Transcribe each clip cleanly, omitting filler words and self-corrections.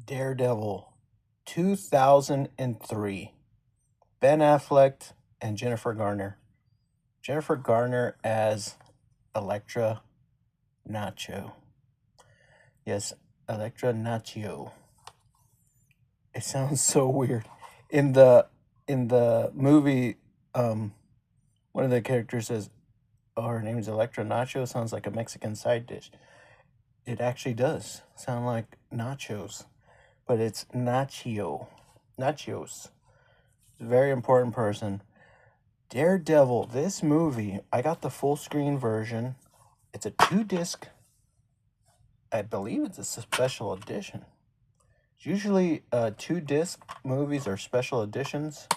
Daredevil, 2003. Ben Affleck and Jennifer Garner. Jennifer Garner as Elektra Nacho. Yes, Elektra Nacho. It sounds so weird. In the movie, one of the characters says, "Oh, her name is Elektra Nacho." Sounds like a Mexican side dish. It actually does sound like nachos, but it's Nachio. Nachos. Very important person. Daredevil, this movie, I got the full screen version. It's a 2-disc. I believe it's a special edition. Usually, 2-disc movies are special editions.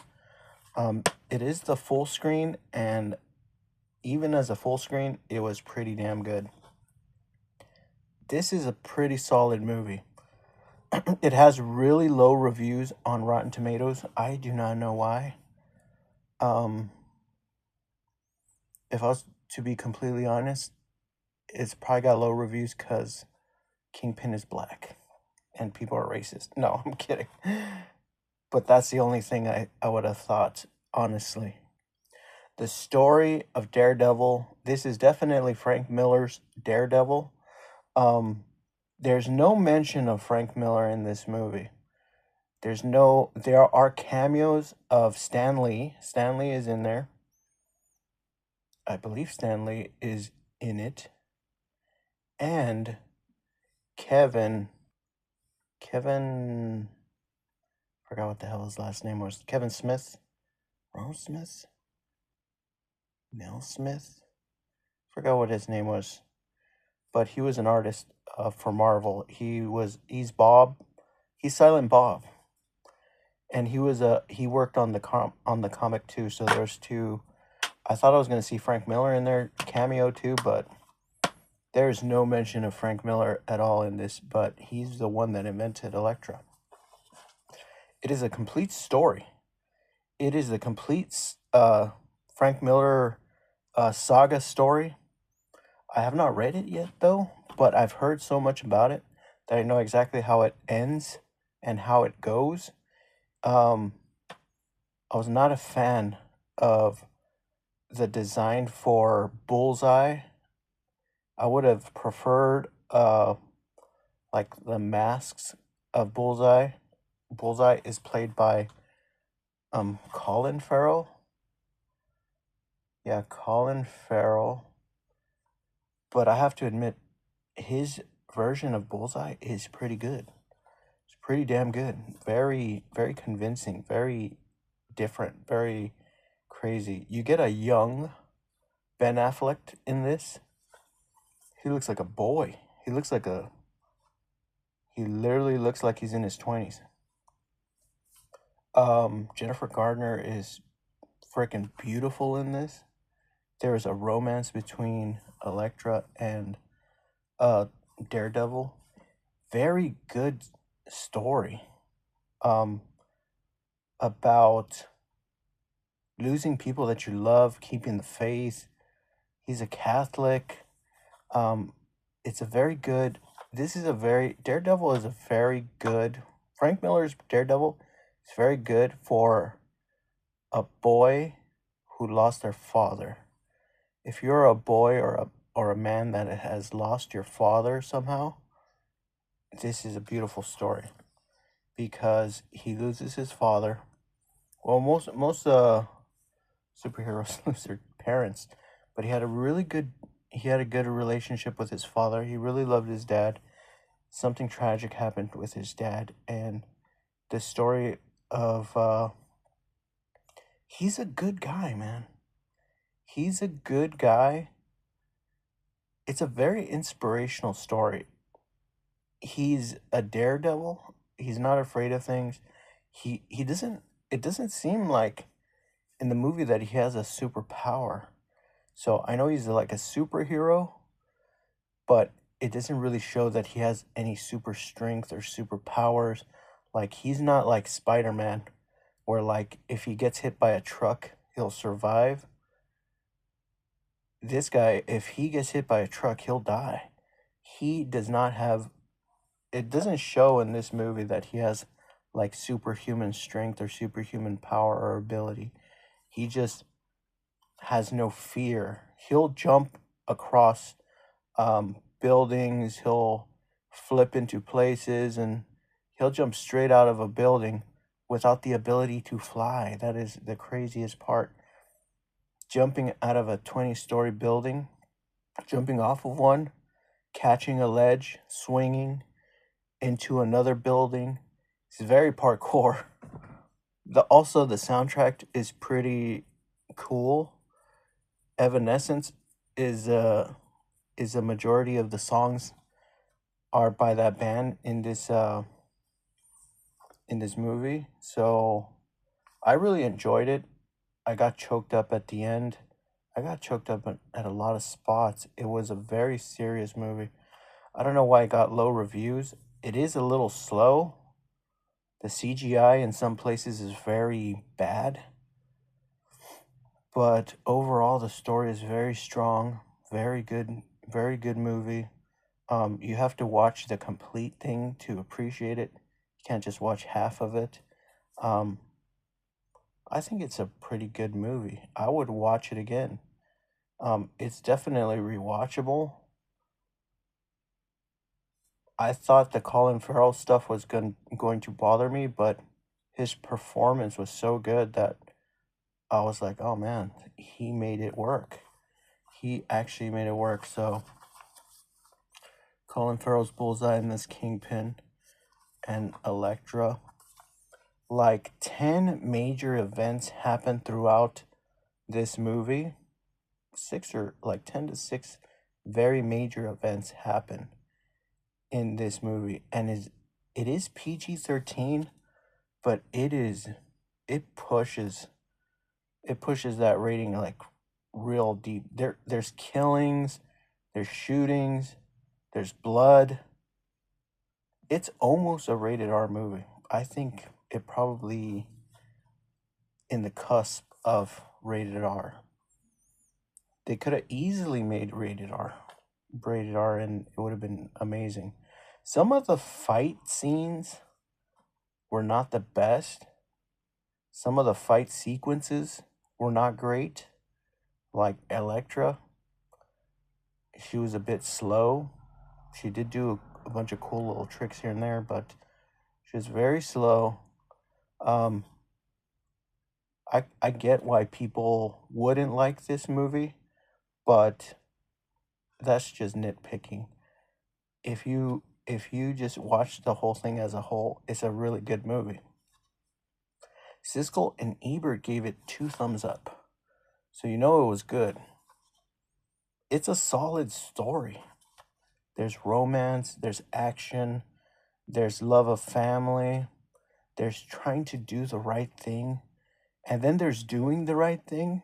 It is the full screen, and even as a full screen, it was pretty damn good. This is a pretty solid movie. It has really low reviews on Rotten Tomatoes. I do not know why. If I was to be completely honest, it's probably got low reviews because Kingpin is black and people are racist. No, I'm kidding. But that's the only thing I would have thought, honestly. The story of Daredevil, this is definitely Frank Miller's Daredevil. There's no mention of Frank Miller in this movie. There are cameos of Stan Lee. Stan Lee is in there. I believe Stan Lee is in it. And Kevin, forgot what the hell his last name was. Kevin Smith? Rose Smith? Mel Smith? Forgot what his name was. But he was an artist for Marvel. He's Bob. He's Silent Bob. And he worked on the comic too. So there's two. I thought I was going to see Frank Miller in there cameo too, but there's no mention of Frank Miller at all in this, but he's the one that invented Elektra. It is a complete story. It is the complete Frank Miller saga story. I have not read it yet, though, but I've heard so much about it that I know exactly how it ends and how it goes. I was not a fan of the design for Bullseye. I would have preferred like the masks of Bullseye. Bullseye is played by Colin Farrell. Yeah, Colin Farrell. But I have to admit, his version of Bullseye is pretty good. It's pretty damn good. Very, very convincing. Very different. Very crazy. You get a young Ben Affleck in this. He looks like a boy. He literally looks like he's in his 20s. Jennifer Gardner is freaking beautiful in this. There is a romance between Elektra and Daredevil. Very good story about losing people that you love, keeping the faith. He's a Catholic. It's a very good. Daredevil is a very good. Frank Miller's Daredevil is very good for a boy who lost their father. If you're a boy or a man that has lost your father somehow, this is a beautiful story because he loses his father. Well, most superheroes lose their parents, but he had a good relationship with his father. He really loved his dad. Something tragic happened with his dad, and the story of he's a good guy, man. He's a good guy. It's a very inspirational story. He's a daredevil. He's not afraid of things. He doesn't it doesn't seem like in the movie that he has a superpower. So I know he's like a superhero, but it doesn't really show that he has any super strength or superpowers. Like he's not like Spider-Man, where like if he gets hit by a truck, he'll survive. This guy, if he gets hit by a truck, he'll die. He does not have it doesn't show in this movie that he has like superhuman strength or superhuman power or ability. He just has no fear. He'll jump across buildings, he'll flip into places, and he'll jump straight out of a building without the ability to fly. That is the craziest part. Jumping out of a 20-story building, jumping off of one, catching a ledge, swinging into another building. It's very parkour. Also the soundtrack is pretty cool. Evanescence is a majority of the songs are by that band in this movie. So I really enjoyed it. I got choked up at the end. I got choked up at a lot of spots. It was a very serious movie. I don't know why it got low reviews. It is a little slow. The CGI in some places is very bad. But overall, the story is very strong. Very good movie. You have to watch the complete thing to appreciate it. You can't just watch half of it. I think it's a pretty good movie. I would watch it again. It's definitely rewatchable. I thought the Colin Farrell stuff was going to bother me, but his performance was so good that I was like, oh man, he made it work. He actually made it work. So Colin Farrell's Bullseye in this Kingpin and Elektra. Like 10 major events happen throughout this movie. 10 to 6 very major events happen in this movie. And it is PG-13, but it pushes that rating like real deep. There's killings, there's shootings, there's blood. It's almost a rated R movie. I think it probably in the cusp of rated R. They could have easily made rated R, and it would have been amazing. Some of the fight scenes were not the best. Some of the fight sequences were not great. Like Elektra, she was a bit slow. She did do a bunch of cool little tricks here and there, but she was very slow. I get why people wouldn't like this movie, but that's just nitpicking. If you just watch the whole thing as a whole, it's a really good movie. Siskel and Ebert gave it 2 thumbs up, so you know it was good. It's a solid story. There's romance, there's action, there's love of family, there's trying to do the right thing, and then there's doing the right thing,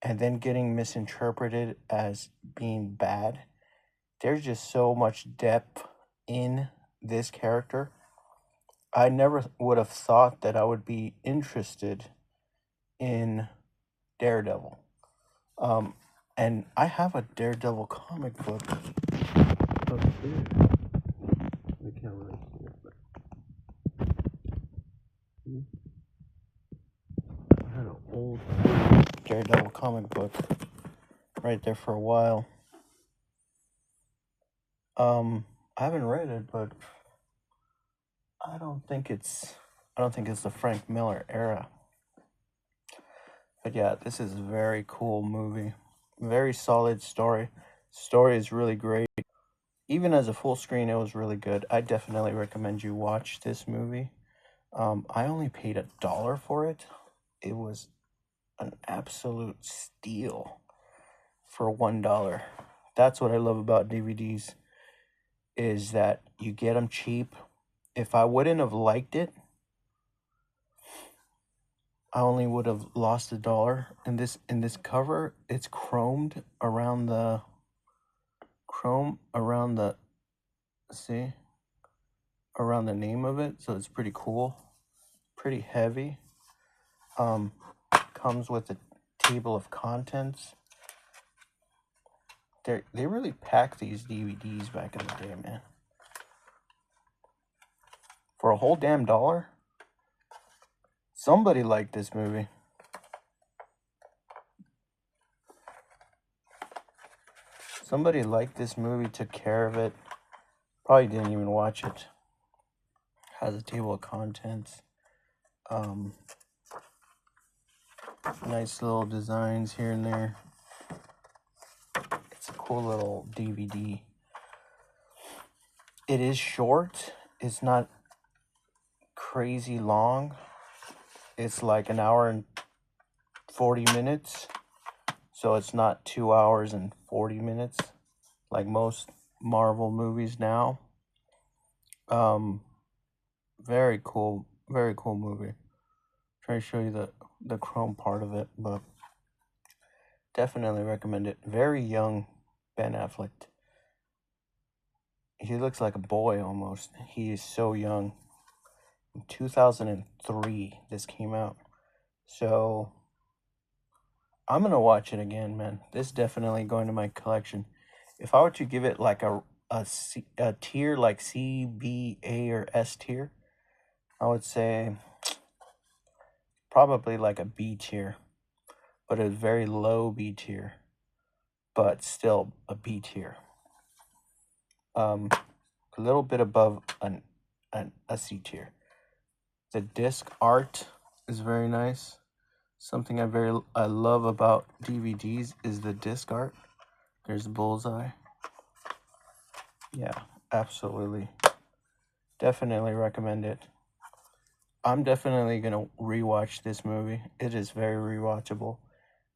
and then getting misinterpreted as being bad. There's just so much depth in this character. I never would have thought that I would be interested in Daredevil. And I have a Daredevil comic book upstairs. I can't really see it, but I had an old Daredevil comic book right there for a while. I haven't read it, but I don't think it's the Frank Miller era. But yeah, this is a very cool movie. Very solid story. Story is really great. Even as a full screen, it was really good. I definitely recommend you watch this movie. I only paid $1 for it. It was an absolute steal for $1. That's what I love about DVDs, is that you get them cheap. If I wouldn't have liked it, I only would have lost $1. In this cover, it's chromed around the see, around the name of it, so it's pretty cool, pretty heavy. Comes with a table of contents. They really packed these DVDs back in the day, man. For a whole damn $1? Somebody liked this movie. Somebody liked this movie, took care of it. Probably didn't even watch it. Has a table of contents. Nice little designs here and there. It's a cool little DVD. It is short. It's not crazy long. It's like an hour and 40 minutes. So it's not 2 hours and 40 minutes like most Marvel movies now. Very cool movie. Trying to show you the chrome part of it, but definitely recommend it. Very young Ben Affleck. He looks like a boy almost. He is so young. In 2003, this came out. So I'm gonna watch it again, man. This is definitely going to my collection. If I were to give it like a tier, like C, B, A, or S tier, I would say probably like a B tier, but a very low B tier, but still a B tier. A little bit above a C tier. The disc art is very nice. Something I love about DVDs is the disc art. There's Bullseye. Yeah, absolutely. Definitely recommend it. I'm definitely gonna rewatch this movie. It is very rewatchable,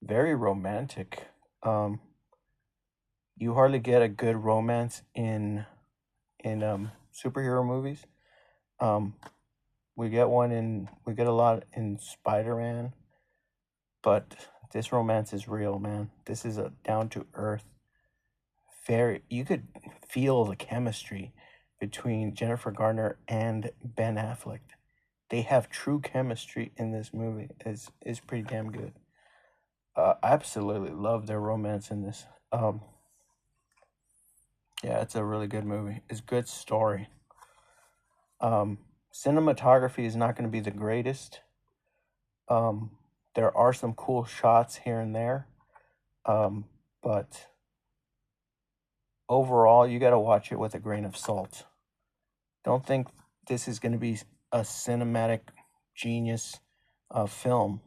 very romantic. You hardly get a good romance in superhero movies. We get a lot in Spider-Man, but this romance is real, man. This is a down to earth. You could feel the chemistry between Jennifer Garner and Ben Affleck. They have true chemistry in this movie. It's pretty damn good. I absolutely love their romance in this. Yeah, it's a really good movie. It's a good story. Cinematography is not going to be the greatest. There are some cool shots here and there. But overall, you got to watch it with a grain of salt. Don't think this is going to be a cinematic genius film.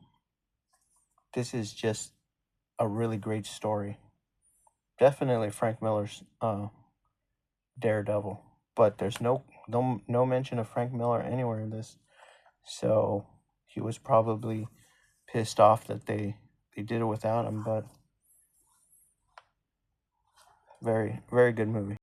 This is just a really great story. Definitely Frank Miller's Daredevil, but there's no mention of Frank Miller anywhere in this. So he was probably pissed off that they did it without him, but very, very good movie.